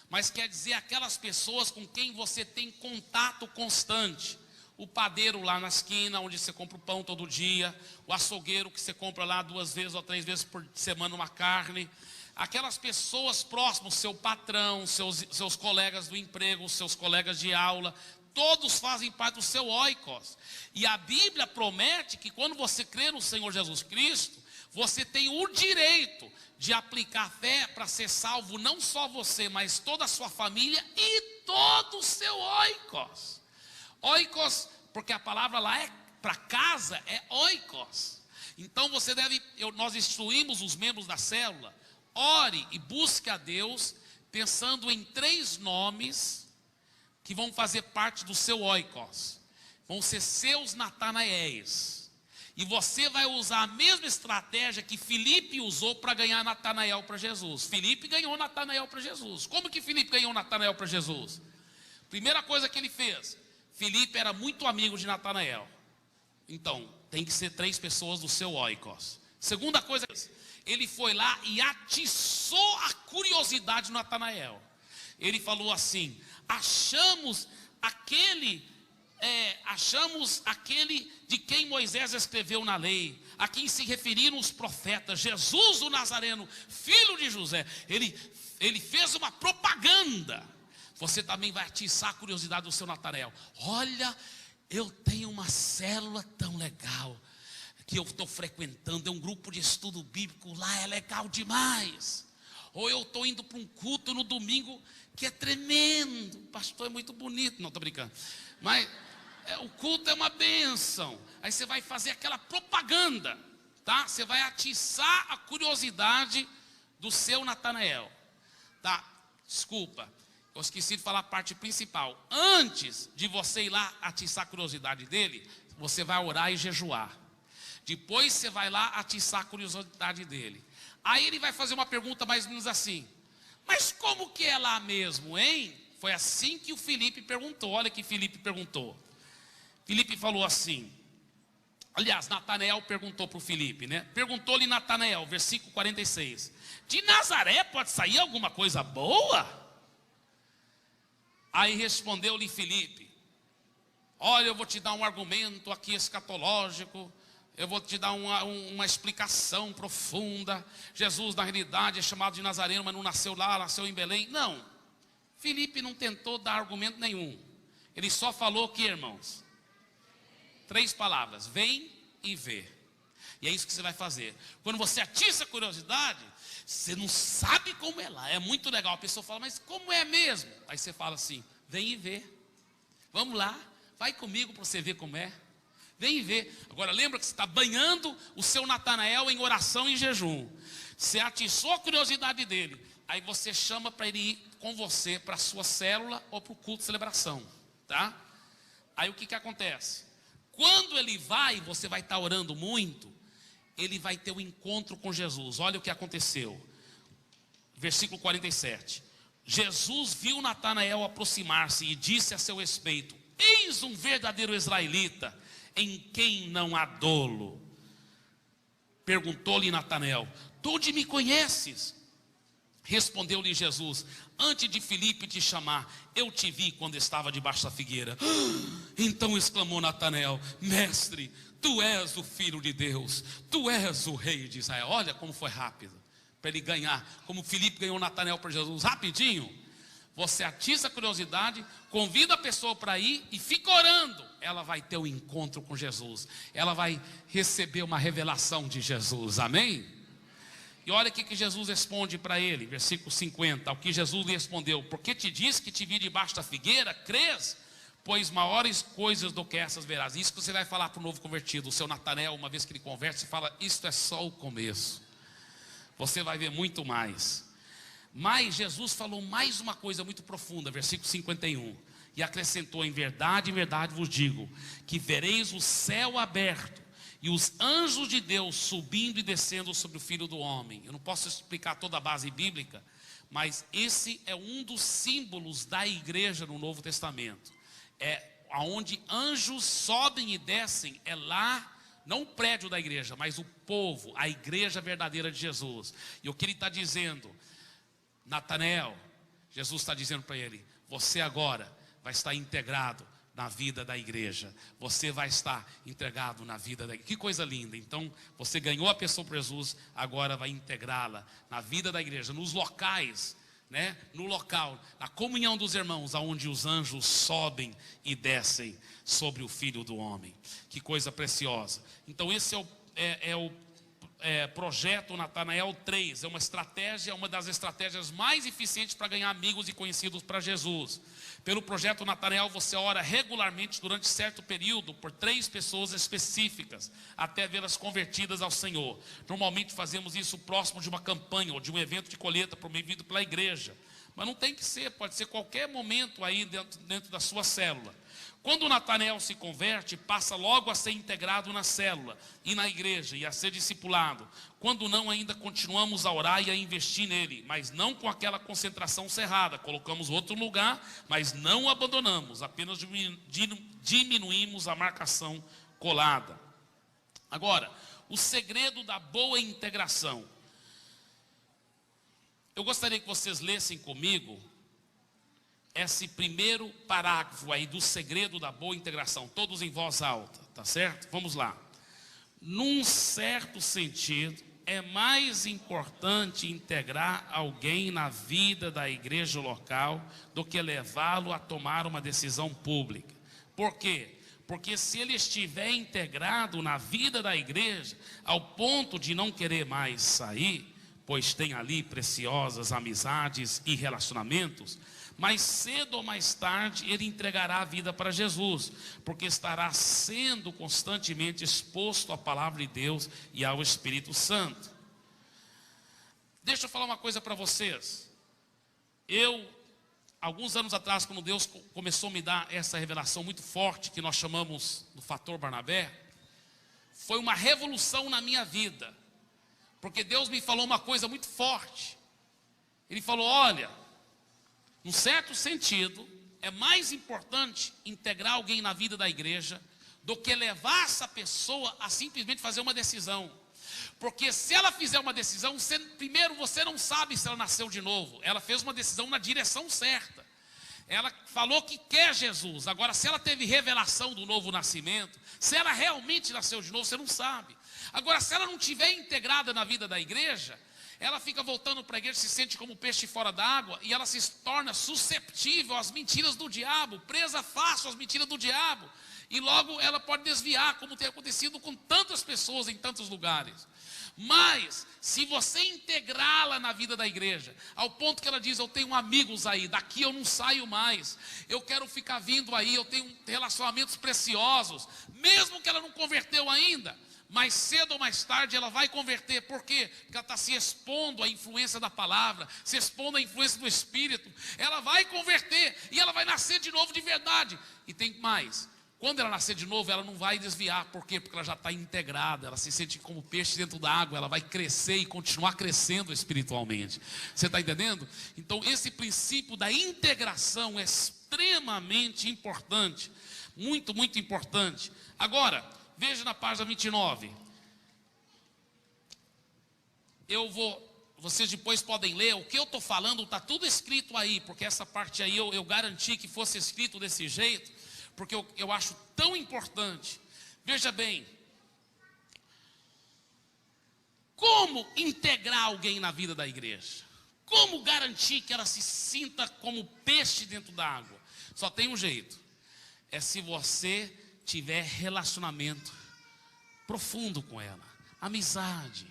mas quer dizer aquelas pessoas com quem você tem contato constante. O padeiro lá na esquina, onde você compra o pão todo dia. O açougueiro que você compra lá 2 vezes ou 3 vezes por semana uma carne. Aquelas pessoas próximas, seu patrão, seus colegas do emprego, seus colegas de aula, todos fazem parte do seu oikos. E a Bíblia promete que quando você crê no Senhor Jesus Cristo, você tem o direito de aplicar fé para ser salvo, não só você, mas toda a sua família e todo o seu oikos. Oikos, porque a palavra lá para casa é oikos. Então nós instruímos os membros da célula: ore e busque a Deus, pensando em 3 nomes que vão fazer parte do seu oikos. Vão ser seus Natanaéis. E você vai usar a mesma estratégia que Filipe usou para ganhar Natanael para Jesus. Filipe ganhou Natanael para Jesus. Como que Filipe ganhou Natanael para Jesus? Primeira coisa que ele fez: Filipe era muito amigo de Natanael. Então, tem que ser 3 pessoas do seu oikos. Segunda coisa, ele foi lá e atiçou a curiosidade de Natanael. Ele falou assim: achamos aquele achamos aquele de quem Moisés escreveu na lei, a quem se referiram os profetas, Jesus o Nazareno, filho de José. Ele fez uma propaganda. Você também vai atiçar a curiosidade do seu Natanael. Olha, eu tenho uma célula tão legal que eu estou frequentando, é um grupo de estudo bíblico, lá é legal demais. Ou eu estou indo para um culto no domingo que é tremendo, o pastor é muito bonito, não estou brincando, mas o culto é uma bênção. Aí você vai fazer aquela propaganda, tá? Você vai atiçar a curiosidade do seu Natanael, tá? Desculpa, eu esqueci de falar a parte principal. Antes de você ir lá atiçar a curiosidade dele, você vai orar e jejuar. Depois você vai lá atiçar a curiosidade dele. Aí ele vai fazer uma pergunta mais ou menos assim: mas como que é lá mesmo, hein? Foi assim que o Filipe perguntou. Olha que Filipe perguntou. Filipe falou assim, aliás, Natanael perguntou para o Filipe, né? Perguntou-lhe Natanael, versículo 46: de Nazaré pode sair alguma coisa boa? Aí respondeu-lhe Filipe: olha, eu vou te dar um argumento aqui escatológico, eu vou te dar uma explicação profunda. Jesus na realidade é chamado de Nazareno, mas não nasceu lá, nasceu em Belém. Não, Filipe não tentou dar argumento nenhum. Ele só falou que, irmãos, 3 palavras: vem e vê. E é isso que você vai fazer. Quando você atiça a curiosidade, você não sabe como é lá, é muito legal. A pessoa fala, mas como é mesmo? Aí você fala assim: vem e vê. Vamos lá, vai comigo para você ver como é. Vem e vê. Agora lembra que você está banhando o seu Natanael em oração e jejum. Você atiçou a curiosidade dele. Aí você chama para ele ir com você para a sua célula ou para o culto de celebração, tá? Aí o que acontece? Quando ele vai, você vai estar orando muito, ele vai ter um encontro com Jesus. Olha o que aconteceu. Versículo 47. Jesus viu Natanael aproximar-se e disse a seu respeito: eis um verdadeiro israelita, em quem não há dolo. Perguntou-lhe Natanael: tu onde me conheces? Respondeu-lhe Jesus: antes de Filipe te chamar, eu te vi quando estava debaixo da figueira. Então exclamou Natanael: mestre, tu és o Filho de Deus, tu és o Rei de Israel. Olha como foi rápido para ele ganhar, como Filipe ganhou Natanael para Jesus, rapidinho. Você atiça a curiosidade, convida a pessoa para ir e fica orando. Ela vai ter um encontro com Jesus, ela vai receber uma revelação de Jesus, amém? E olha o que Jesus responde para ele, versículo 50. Ao que Jesus lhe respondeu: porque te disse que te vi debaixo da figueira, crês? Pois maiores coisas do que essas verás. Isso que você vai falar para o novo convertido, o seu Natanael, uma vez que ele converte, você fala: isto é só o começo, você vai ver muito mais. Mas Jesus falou mais uma coisa muito profunda, versículo 51. E acrescentou: em verdade vos digo, que vereis o céu aberto e os anjos de Deus subindo e descendo sobre o Filho do Homem. Eu não posso explicar toda a base bíblica, mas esse é um dos símbolos da igreja no Novo Testamento. É onde anjos sobem e descem, é lá, não o prédio da igreja, mas o povo, a igreja verdadeira de Jesus. E o que ele está dizendo, Natanael, Jesus está dizendo para ele: você agora vai estar integrado na vida da igreja. Você vai estar entregado na vida da igreja. Que coisa linda. Então você ganhou a pessoa por Jesus, agora vai integrá-la na vida da igreja, nos locais, né? No local, na comunhão dos irmãos, aonde os anjos sobem e descem sobre o Filho do Homem. Que coisa preciosa. Então esse é o projeto Natanael 3, é uma estratégia, uma das estratégias mais eficientes para ganhar amigos e conhecidos para Jesus. Pelo projeto Natanael, você ora regularmente durante certo período por 3 pessoas específicas, até vê-las convertidas ao Senhor. Normalmente fazemos isso próximo de uma campanha ou de um evento de colheita promovido pela igreja. Mas não tem que ser, pode ser qualquer momento aí dentro da sua célula. Quando o Natanael se converte, passa logo a ser integrado na célula e na igreja e a ser discipulado. Quando não, ainda continuamos a orar e a investir nele, mas não com aquela concentração cerrada. Colocamos outro lugar, mas não o abandonamos, apenas diminuímos a marcação colada. Agora, o segredo da boa integração. Eu gostaria que vocês lessem comigo esse primeiro parágrafo aí do segredo da boa integração, todos em voz alta, tá certo? Vamos lá. Num certo sentido, é mais importante integrar alguém na vida da igreja local do que levá-lo a tomar uma decisão pública. Por quê? Porque se ele estiver integrado na vida da igreja, ao ponto de não querer mais sair, pois tem ali preciosas amizades e relacionamentos, mais cedo ou mais tarde ele entregará a vida para Jesus, porque estará sendo constantemente exposto à palavra de Deus e ao Espírito Santo. Deixa eu falar uma coisa para vocês. Alguns anos atrás, quando Deus começou a me dar essa revelação muito forte, que nós chamamos do fator Barnabé, foi uma revolução na minha vida, porque Deus me falou uma coisa muito forte. Ele falou: olha, num certo sentido, é mais importante integrar alguém na vida da igreja do que levar essa pessoa a simplesmente fazer uma decisão. Porque se ela fizer uma decisão, primeiro você não sabe se ela nasceu de novo. Ela fez uma decisão na direção certa. Ela falou que quer Jesus. Agora, se ela teve revelação do novo nascimento, se ela realmente nasceu de novo, você não sabe. Agora, se ela não estiver integrada na vida da igreja, ela fica voltando para a igreja, se sente como peixe fora d'água, e ela se torna susceptível às mentiras do diabo, presa fácil às mentiras do diabo, e logo ela pode desviar, como tem acontecido com tantas pessoas em tantos lugares. Mas, se você integrá-la na vida da igreja, ao ponto que ela diz: eu tenho amigos aí, daqui eu não saio mais, eu quero ficar vindo aí, eu tenho relacionamentos preciosos, mesmo que ela não converteu ainda, mais cedo ou mais tarde ela vai converter. Por quê? Porque ela está se expondo à influência da palavra, se expondo à influência do Espírito. Ela vai converter e ela vai nascer de novo de verdade. E tem mais: quando ela nascer de novo, ela não vai desviar. Por quê? Porque ela já está integrada, ela se sente como peixe dentro da água, ela vai crescer e continuar crescendo espiritualmente. Você está entendendo? Então esse princípio da integração é extremamente importante, muito, muito importante. Agora, veja na página 29. Vocês depois podem ler, o que eu estou falando está tudo escrito aí, porque essa parte aí eu garanti que fosse escrito desse jeito, porque eu acho tão importante. Veja bem, como integrar alguém na vida da igreja? Como garantir que ela se sinta como peixe dentro da água? Só tem um jeito: é se você tiver relacionamento profundo com ela, amizade.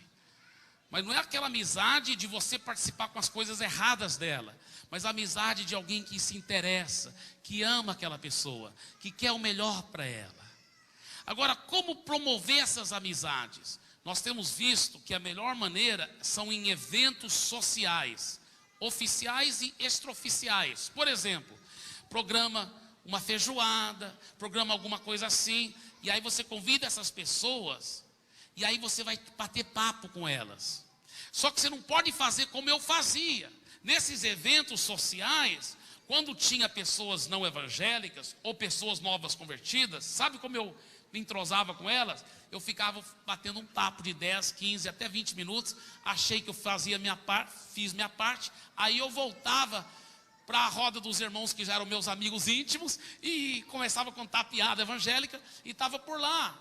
Mas não é aquela amizade de você participar com as coisas erradas dela, mas a amizade de alguém que se interessa, que ama aquela pessoa, que quer o melhor para ela. Agora, como promover essas amizades? Nós temos visto que a melhor maneira são em eventos sociais, oficiais e extraoficiais. Por exemplo, programa uma feijoada, programa alguma coisa assim, e aí você convida essas pessoas, e aí você vai bater papo com elas. Só que você não pode fazer como eu fazia. Nesses eventos sociais, quando tinha pessoas não evangélicas, ou pessoas novas convertidas, sabe como eu me entrosava com elas? Eu ficava batendo um papo de 10, 15, até 20 minutos, achei que eu fazia fiz minha parte, aí eu voltava para a roda dos irmãos que já eram meus amigos íntimos, e começava a contar piada evangélica, e estava por lá.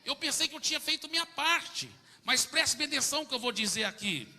Eu pensei que eu tinha feito minha parte, mas preste bem atenção que eu vou dizer aqui.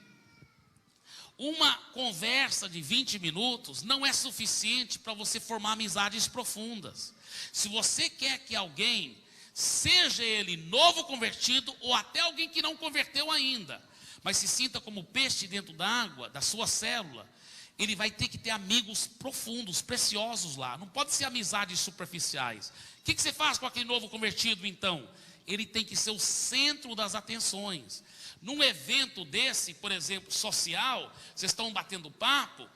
Uma conversa de 20 minutos não é suficiente para você formar amizades profundas. Se você quer que alguém, seja ele novo convertido ou até alguém que não converteu ainda, mas se sinta como peixe dentro da água, da sua célula, ele vai ter que ter amigos profundos, preciosos lá. Não pode ser amizades superficiais. O que você faz com aquele novo convertido então? Ele tem que ser o centro das atenções. Num evento desse, por exemplo, social, vocês estão batendo papo,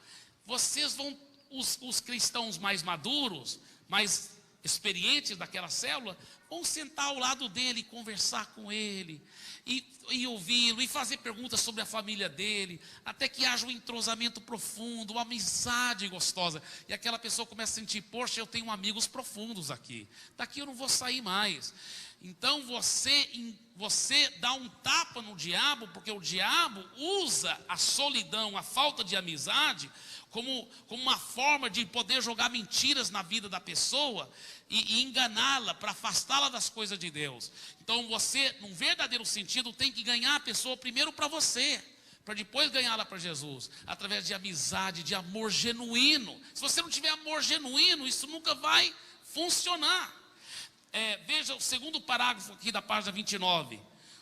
vocês vão, os cristãos mais maduros, mais experientes daquela célula, vão sentar ao lado dele, conversar com ele, e ouvi-lo, e fazer perguntas sobre a família dele, até que haja um entrosamento profundo, uma amizade gostosa, e aquela pessoa começa a sentir: poxa, eu tenho amigos profundos aqui, daqui eu não vou sair mais. Então você dá um tapa no diabo, porque o diabo usa a solidão, a falta de amizade, como uma forma de poder jogar mentiras na vida da pessoa e enganá-la, para afastá-la das coisas de Deus. Então você, num verdadeiro sentido, tem que ganhar a pessoa primeiro para você, para depois ganhá-la para Jesus, através de amizade, de amor genuíno. Se você não tiver amor genuíno, isso nunca vai funcionar. Veja o segundo parágrafo aqui da página 29.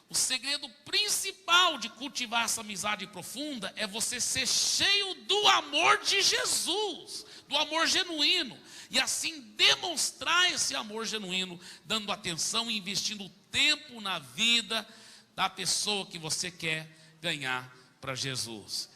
O segredo principal de cultivar essa amizade profunda é você ser cheio do amor de Jesus, do amor genuíno, e assim demonstrar esse amor genuíno, dando atenção e investindo tempo na vida da pessoa que você quer ganhar para Jesus.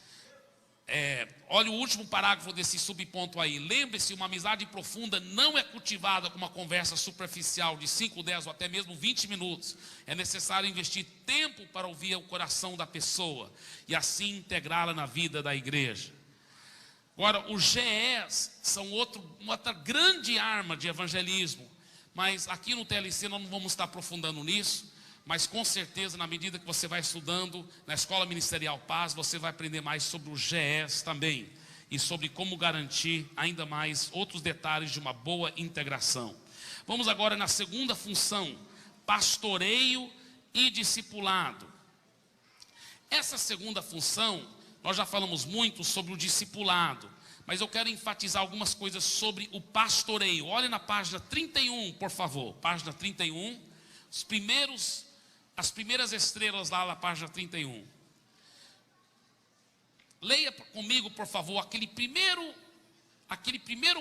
Olha o último parágrafo desse subponto aí. Lembre-se, uma amizade profunda não é cultivada com uma conversa superficial de 5, 10 ou até mesmo 20 minutos. É necessário investir tempo para ouvir o coração da pessoa e assim integrá-la na vida da igreja. Agora, os GEs são outra grande arma de evangelismo, mas aqui no TLC nós não vamos estar aprofundando nisso. Mas com certeza, na medida que você vai estudando na Escola Ministerial Paz, você vai aprender mais sobre os GEs também, e sobre como garantir ainda mais outros detalhes de uma boa integração. Vamos agora na segunda função, pastoreio e discipulado. Essa segunda função, nós já falamos muito sobre o discipulado, mas eu quero enfatizar algumas coisas sobre o pastoreio. Olhe na página 31, por favor, página 31, as primeiras estrelas lá na página 31. Leia comigo, por favor, aquele primeiro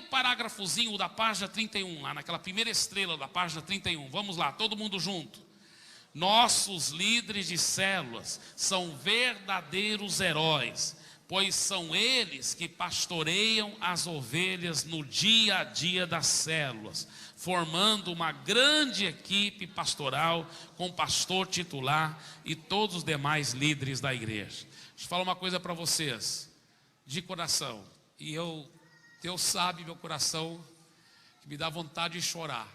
parágrafozinho da página 31, lá naquela primeira estrela da página 31. Vamos lá, todo mundo junto. Nossos líderes de células são verdadeiros heróis, pois são eles que pastoreiam as ovelhas no dia a dia das células, formando uma grande equipe pastoral com pastor titular e todos os demais líderes da igreja. Deixa eu falar uma coisa para vocês, de coração, e Deus sabe meu coração, que me dá vontade de chorar,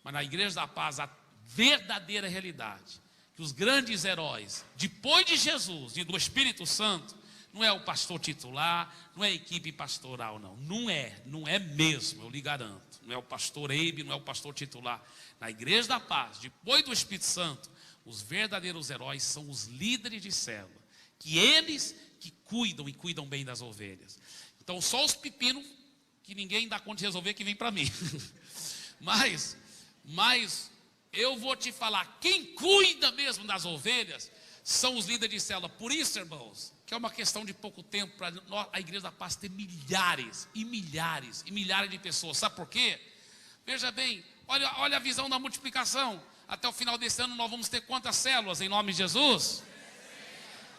mas na Igreja da Paz a verdadeira realidade, que os grandes heróis, depois de Jesus e do Espírito Santo, não é o pastor titular, não é a equipe pastoral, não é mesmo, eu lhe garanto. Não é o pastor Eibe, não é o pastor titular. Na Igreja da Paz, depois do Espírito Santo, os verdadeiros heróis são os líderes de célula, que eles que cuidam e cuidam bem das ovelhas. Então só os pepinos, que ninguém dá conta de resolver, que vem para mim. mas eu vou te falar, quem cuida mesmo das ovelhas são os líderes de célula. Por isso, irmãos, que é uma questão de pouco tempo para a Igreja da Paz ter milhares e milhares e milhares de pessoas. Sabe por quê? Veja bem, olha a visão da multiplicação. Até o final desse ano nós vamos ter quantas células em nome de Jesus?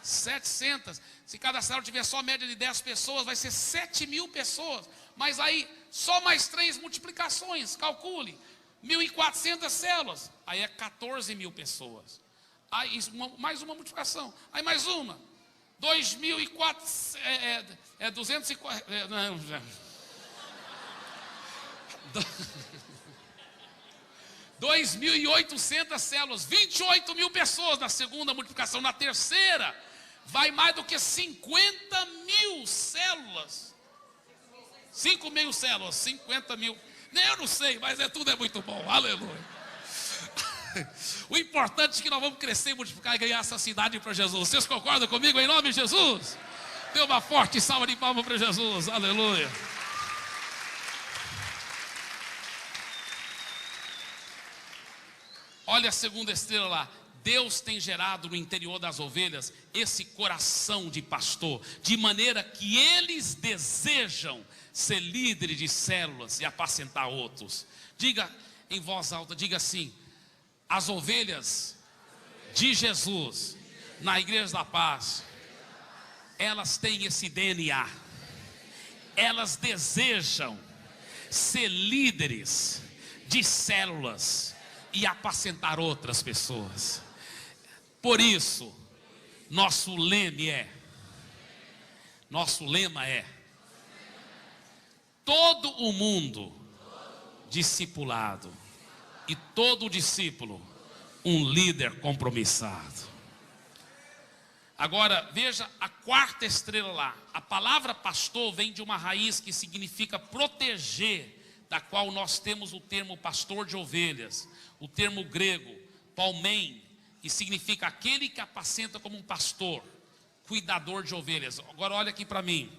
700. Se cada célula tiver só média de 10 pessoas, vai ser 7.000 pessoas. Mas aí, só mais 3 multiplicações, calcule. 1.400 células, aí é 14.000 pessoas. Aí mais uma multiplicação, aí mais uma. 2.400, 240, não, 2.800 células, 28.000 pessoas na segunda multiplicação. Na terceira, vai mais do que 50.000 células. 5.000 células, 50.000. Eu não sei, mas tudo é muito bom, aleluia. O importante é que nós vamos crescer, multiplicar e ganhar essa cidade para Jesus. Vocês concordam comigo em nome de Jesus? Dê uma forte salva de palmas para Jesus, aleluia. Olha a segunda estrela lá. Deus tem gerado no interior das ovelhas esse coração de pastor, de maneira que eles desejam ser líderes de células e apacentar outros. Diga em voz alta, diga assim: as ovelhas de Jesus na Igreja da Paz, elas têm esse DNA, elas desejam ser líderes de células e apacentar outras pessoas. Por isso, nosso lema é todo o mundo discipulado e todo discípulo um líder compromissado. Agora, veja a quarta estrela lá. A palavra pastor vem de uma raiz que significa proteger, da qual nós temos o termo pastor de ovelhas. O termo grego, palmém, e significa aquele que apacenta como um pastor, cuidador de ovelhas. Agora olha aqui para mim.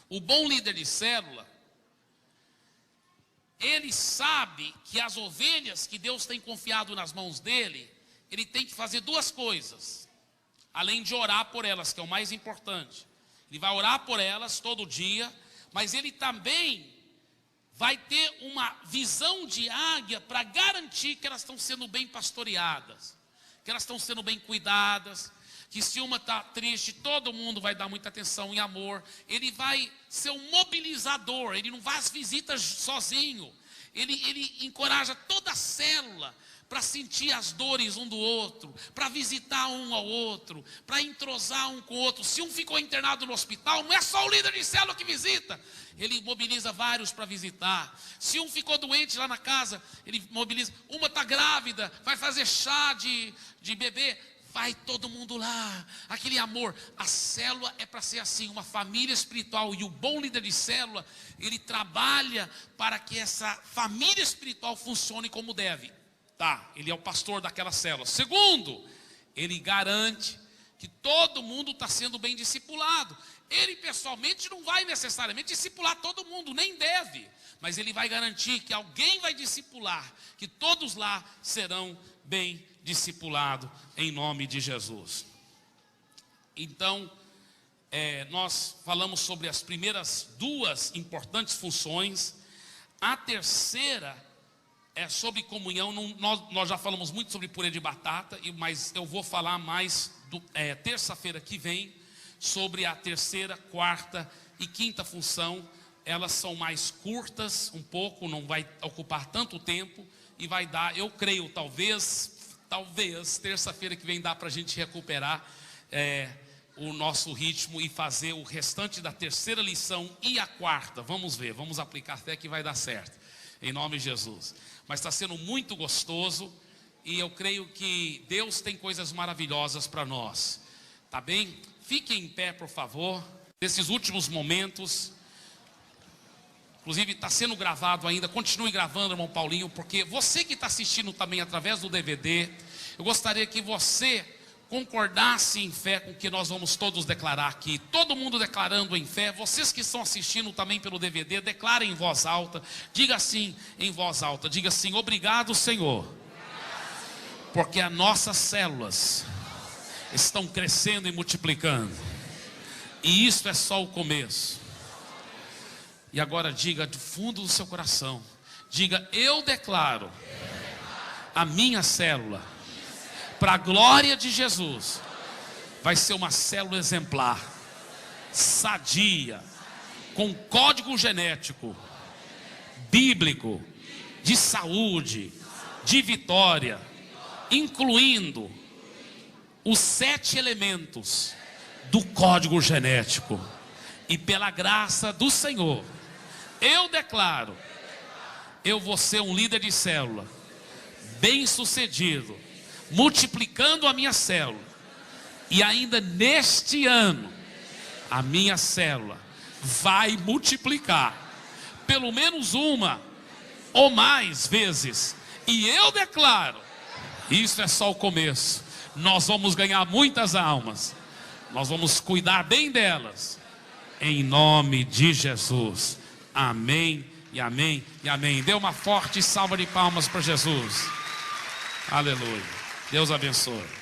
O bom líder de célula, ele sabe que as ovelhas que Deus tem confiado nas mãos dele, ele tem que fazer duas coisas. Além de orar por elas, que é o mais importante. Ele vai orar por elas todo dia, mas ele também vai ter uma visão de águia para garantir que elas estão sendo bem pastoreadas, que elas estão sendo bem cuidadas, que se uma está triste, todo mundo vai dar muita atenção e amor. Ele vai ser um mobilizador, ele não vai às visitas sozinho, ele encoraja toda a célula para sentir as dores um do outro, para visitar um ao outro, para entrosar um com o outro. Se um ficou internado no hospital, não é só o líder de célula que visita, ele mobiliza vários para visitar. Se um ficou doente lá na casa, ele mobiliza. Uma está grávida, vai fazer chá de bebê, vai todo mundo lá, aquele amor. A célula é para ser assim, uma família espiritual. E o bom líder de célula, ele trabalha para que essa família espiritual funcione como deve. Tá, ele é o pastor daquela célula. Segundo, ele garante que todo mundo está sendo bem discipulado. Ele pessoalmente não vai necessariamente discipular todo mundo, nem deve. Mas ele vai garantir que alguém vai discipular, que todos lá serão bem discipulados em nome de Jesus. Então, nós falamos sobre as primeiras duas importantes funções. A terceira é sobre comunhão. Nós já falamos muito sobre purê de batata, mas eu vou falar mais terça-feira que vem sobre a terceira, quarta e quinta função. Elas são mais curtas um pouco, não vai ocupar tanto tempo e vai dar, eu creio, talvez terça-feira que vem dá para a gente recuperar o nosso ritmo e fazer o restante da terceira lição e a quarta. Vamos ver, vamos aplicar até que vai dar certo, em nome de Jesus. Mas está sendo muito gostoso e eu creio que Deus tem coisas maravilhosas para nós. Tá bem? Fiquem em pé, por favor. Nesses últimos momentos, inclusive está sendo gravado ainda, continue gravando, irmão Paulinho, porque você que está assistindo também através do DVD, eu gostaria que você concordasse em fé com o que nós vamos todos declarar aqui. Todo mundo declarando em fé. Vocês que estão assistindo também pelo DVD, declarem em voz alta. Diga assim em voz alta. Diga assim: obrigado, Senhor, porque as nossas células estão crescendo e multiplicando. E isso é só o começo. E agora diga do fundo do seu coração. Diga: eu declaro a minha célula, para a glória de Jesus, vai ser uma célula exemplar, sadia, com código genético, bíblico, de saúde, de vitória, incluindo os 7 elementos do código genético. E pela graça do Senhor, eu declaro, eu vou ser um líder de célula, bem sucedido, multiplicando a minha célula. E ainda neste ano, a minha célula vai multiplicar pelo menos uma ou mais vezes. E eu declaro, isso é só o começo. Nós vamos ganhar muitas almas, nós vamos cuidar bem delas, em nome de Jesus. Amém e amém e amém. Dê uma forte salva de palmas para Jesus. Aleluia. Deus abençoe.